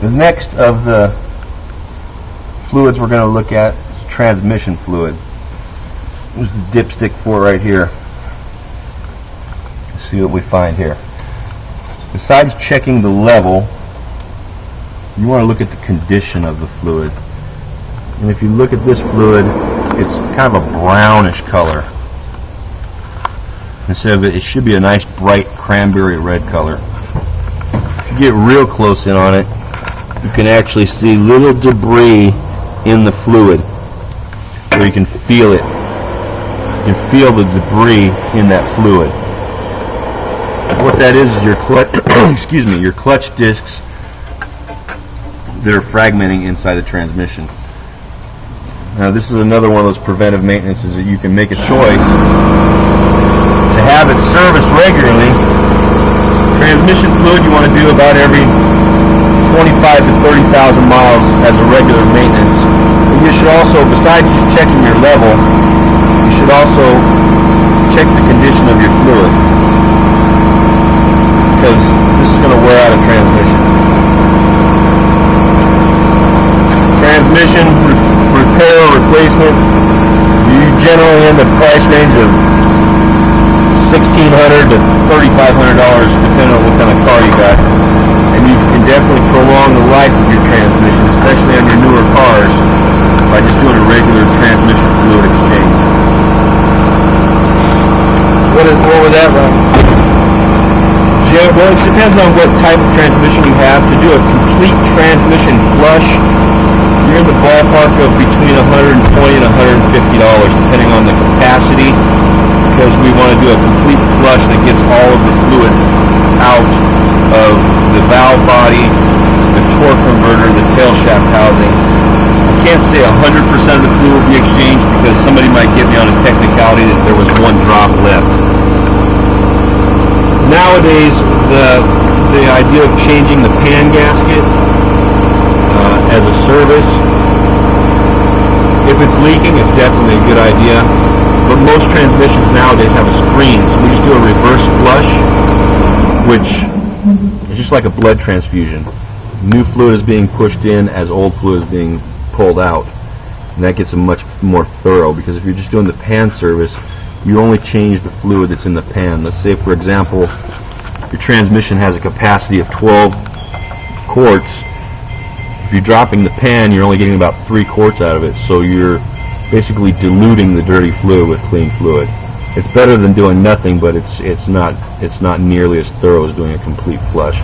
The next of the fluids we're going to look at is transmission fluid. There's the dipstick for it right here. Let's see what we find here. Besides checking the level, you want to look at the condition of the fluid. And if you look at this fluid, it's kind of a brownish color. Instead of it should be a nice bright cranberry red color. If you get real close in on it, you can actually see little debris in the fluid, where you can feel it. You can feel the debris in that fluid. What that is your clutch, excuse me, your clutch discs that are fragmenting inside the transmission. Now this is another one of those preventive maintenances that you can make a choice to have it serviced regularly. Transmission fluid you want to do about every 25 to 30,000 miles as a regular maintenance. And you should also, besides just checking your level, you should also check the condition of your fluid, because this is going to wear out a transmission. Transmission repair or replacement, you generally in the price range of $1,600 to $3,500 depending on what kind of car you got. And you can definitely prolong the life of your transmission, especially on your newer cars, by just doing a regular transmission fluid exchange. What would that run? Well, it depends on what type of transmission you have. To do a complete transmission flush, you're in the ballpark of between $120 and $150, depending on the capacity, because we want to do a complete flush that gets all of the fluids out of the valve body, the torque converter, the tail shaft housing. I can't say 100% of the fluid will be exchanged, because somebody might get me on a technicality that there was one drop left. Nowadays, the idea of changing the pan gasket as a service, if it's leaking, it's definitely a good idea. But most transmissions nowadays have a screen, so we just do a reverse flush, which is just like a blood transfusion. New fluid is being pushed in as old fluid is being pulled out, and that gets a much more thorough, because if you're just doing the pan service, you only change the fluid that's in the pan. Let's say, for example, your transmission has a capacity of 12 quarts. If you're dropping the pan, you're only getting about 3 quarts out of it, so you're basically diluting the dirty fluid with clean fluid. It's better than doing nothing, but it's not nearly as thorough as doing a complete flush.